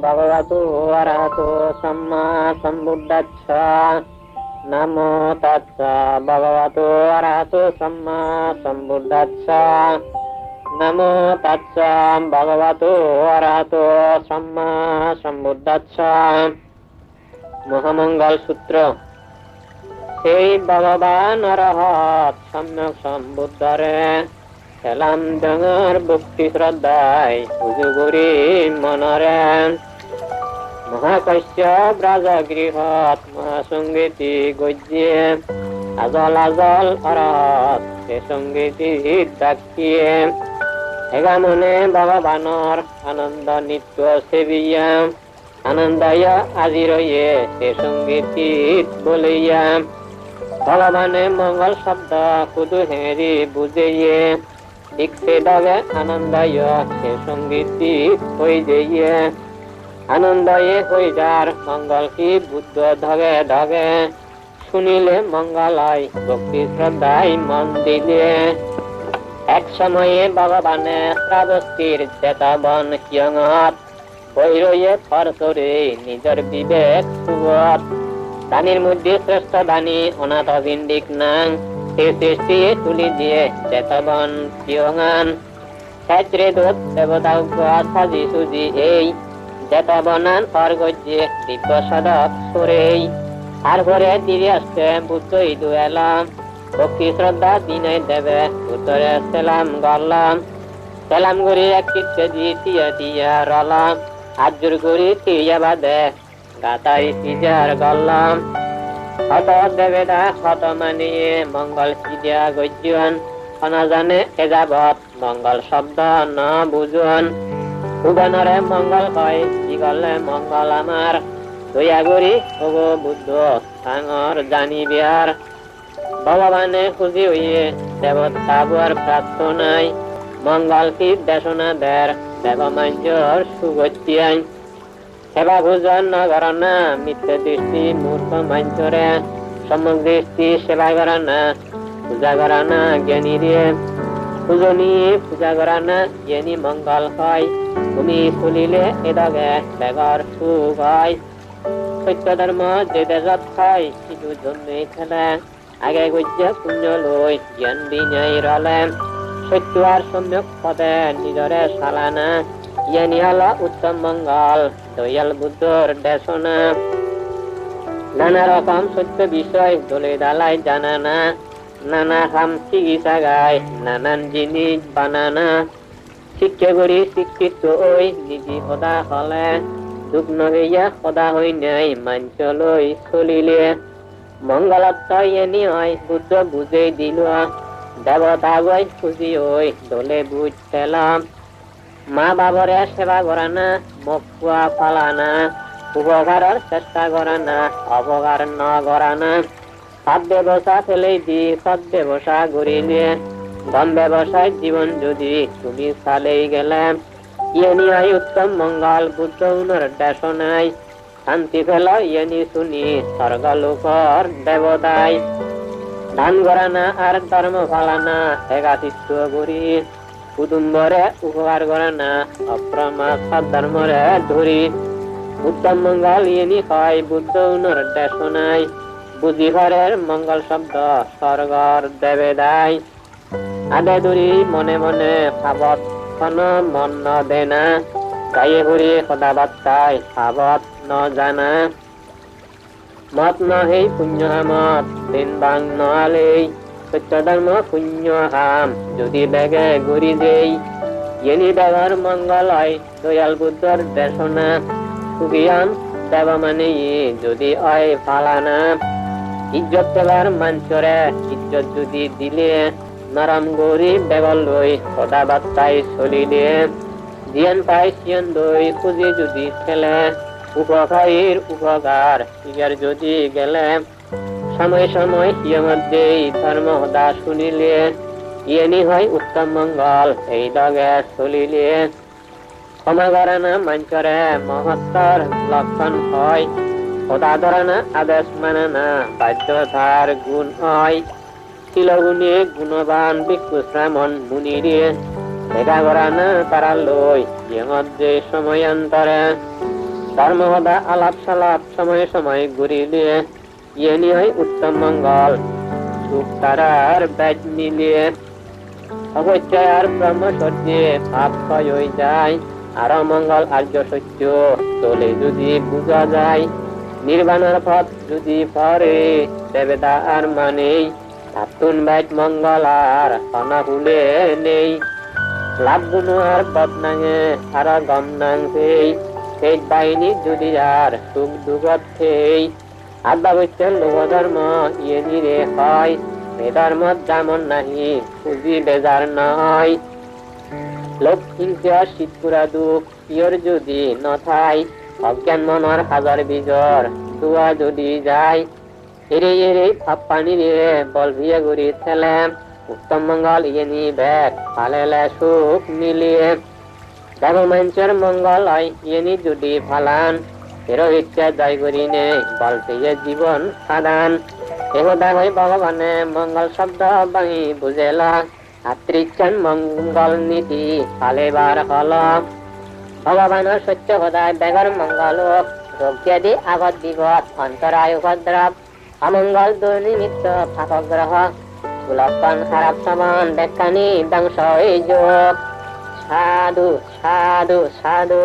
ভগবতো অরহতো সম্মা সম্বুদ্ধস্স। নমো তস্স ভগবতো অরহতো সম্মা সম্বুদ্ধস্স। নমো তস্স ভগবতো অরহতো সম্মা সম্বুদ্ধস্স। মহামঙ্গল সূত্র। সেই ভগবান অরহত সম্যক সম্বুদ্ধরে সেলাম ডাঙর ভক্তি শ্রদ্ধায় পুজো করি মনরে। মহাকশ্যপ রাজগৃহত মহাসঙ্গীতি গজ্যে আজল আজল অরহত সে সঙ্গীতি ডাকিয়ে। এগামনে ভগবানর আনন্দ নিত্য সেবিয়া আনন্দায় আজি রয়ে সে সঙ্গীতি বলিয়া। ভগবানে মঙ্গল শব্দ কুদু হেরি বুঝেয়ে দীক্ষে দবে আনন্দায় সে সঙ্গীতি হই যাইয়ে। আনন্দয়ে হই যার মঙ্গল কি বুদ্ধ ধগে ধগে শুনিলে মঙ্গলায় ভক্তি শ্রদ্ধায় মন দিলে। এক সময়ে ভগবানে শ্রাবস্তীর চেতাবন কিয়ঙত বৈরয়ে ফরসরে নিজের বিবেক সুগত। দানির মধ্যে শ্রেষ্ঠ দানি অনাথ ভিন্ডিক নাং সে সৃষ্টি তুলি দিয়ে চেতাবন কিয়ঙান। ক্ষেত্রে দূত দেবতা সাজি সুজি এই চেতাবনান স্বর্গজ্যে দিব্য সদক সুরেই। তারপরে দিবে আসছে বুদ্ধ ইদু এলাম ভক্তি শ্রদ্ধা দিনে দেবে উত্তরে সেলাম গরলাম। সেলাম গড়ি এক চিত্তে দিয়া দিয়া রলাম আজুর গড়ি তিয়া বাদে গাতাই সিজার গরলাম। হত দেবেদা হত মানিয়ে মঙ্গল সিজা গজ্জন অনাজানে এযাবৎ মঙ্গল শব্দ ন বুঝুন। ভুবনরে মঙ্গল হয় জিগলে মঙ্গল আমার দয়া গড়ি ভগ বুদ্ধ সাঙর জানিবিয়ার। ভগবানে খুঁজি হইয়ে দেবতা বুয়ার প্রার্থনায় মঙ্গল কি দেশনা দের দেবমাঞ্জর সুগত্যাই। সেবা ভোজন নগর না মিথ্যে দৃষ্টি মূর্খ মাঞ্চরে সম্যক দৃষ্টি সেবা করা না পূজা করা না জ্ঞানী রে। পূজনী পূজা করা না জ্ঞানী মঙ্গল হয় তুমি চলিলে এদগে বেগর সুখ হয়। সত্য ধর্ম যে দেশত হয় কিছু জন্মেই খেলে আগে গজ্য পুণ্য লই জ্ঞান বিনয় রলে। সত্য আর সম্যক পদে নিজরে সালানা জ্ঞানী হল উত্তম মঙ্গল দয়াল বুদ্ধর দেশনা। নানা রকম সত্য বিষয় দলে দালাই জানানা নানা খাম চিকিৎসা গায় নানান জিনিস বানানা। শিক্ষা করি শিক্ষিত ওই নিজি সদা হলে দুঃখ নহইয়া সদা হই নাই মাঞ্চ লই চলিলে। মঙ্গলত এনি হয় বুদ্ধ বুঝেই দিল দেবতা গই খুঁজি ওই দলে বুঝ পেলাম। মা বাবরে সেবা করা না মুখ কুয়া ফালানা উপকারের চেষ্টা করা না অপকার ন করা না। সৎ ব্যবসা ফেলেই দি সৎ ব্যবসা করিলে ধন ব্যবসায় জীবন যদি তুমি চালেই গেলে। ইয়েনি হয় উত্তম মঙ্গল বুদ্ধ উনার দেশনাই শান্তি ফেল ইয়েনি শুনি স্বর্গলোকর দেবতাই। দান করা না আর ধর্ম ফালানা একাচিত্ত করি কুটুম্বরে উপকার করা না অপ্রমাদ সদ্ধর্মরে ধরি। উত্তম মঙ্গল ইয়েনি হয় বুদ্ধ উনার দেশনাই বুঝি ঘরের মঙ্গল শব্দ স্বর্গর দেবে দায়। আদে দূরি মনে মনে ভাবত কোন মন ন দেনা গায়ে ঘুরি সদা বার্তায় ভাবত ন জানা। মত নহেই পুণ্য হামত দিন বাং নলেই সত্য ধর্ম পুণ্য হাম যদি বেগে ঘুরি দেই। ইয়েনি দেবর মঙ্গল হয় দয়াল বুদ্ধর দেশনা সুখিয়ান দেব মানে যদি অয় ফালানা। ইজ্জত পেলার মাঞ্চরে ইজ্জত যদি দিলে নরম গরি বেগল লই সদা বার্তায় চলিলে। জিয়ান পাই সিয়ন দই খুঁজি যদি ঠেলে উপকারীর উপকার শিকার যদি গেলে। সময় সময় ইয়ে মধ্যে ধর্ম সদা শুনিলে ইয়েনি হয় উত্তম মঙ্গল এই দগে চলিলে। ক্ষমা করে না মাঞ্চরে মহত্তর লক্ষণ হয় সদা ধরে না আদেশ মানে না বাধ্যতার গুণ হয়। শিলগুণে গুণবান ভিক্ষু শ্রামণ মুনিরে দেখা করা না তারা লই ইয়ে মধ্যে সময়ান্তরে ধর্মহদা আলাপ সালাপ সময়ে সময়ে ঘুরিলে ইয়ে নিয়ে উত্তম মঙ্গল সুখ তারার ব্যাজ মিলিয়ে অবশ্যই আর ব্রহ্মচর্যে পাপ ক্ষয় হয়ে যায় আর মঙ্গল আর্য সত্য চলে যদি বুঝা যায় নির্বাণের পথ যদি পরে দেবেদা আর মানেই তাতুন ব্যাজ মঙ্গল আর অনাকুলে নেই লাভ গুণ আর বদনাঙে আর গম নাং সেই বাহিনী যদি আর সুখ দুগত থেই আদ্যাবশ্যের লোক ধর্ম ইয়ে নিরে হয় এ ধর্ম যেমন নাহি পুঁজি বেজার নয় লোক হিংসা শীতপুরা দুঃখ ইয়র যদি নথাই অজ্ঞান মনৰ হাজার বিজর দুয়া যদি যায় এরে এরে ভাব পানি রে বল ভিয়ে গুড়ি ঠেলে উত্তম মঙ্গল ইয়ে নি ব্যাগ ফালেলে সুখ মিলিয়ে দেব মঞ্চের মঙ্গল হয় ইয়ে নি যদি ফালান এর ইচ্ছা জয় করি নে বলতে জীবন সাধান একদা হই ভগবানে মঙ্গল শব্দ বাঙি বুঝেলা আত্রিচ্ছান মঙ্গল নীতি ফালেবার হল ভগবানের সত্য সদায় বেগর মঙ্গল রোগ্যাদি আগত বিগত অন্তরায় উপদ্রব অমঙ্গল দুর্নিমিত্ত পাপগ্রহ কুলক্ষণ খারাপ সমান বেকানি ধ্বংস যোগ সাধু সাধু সাধু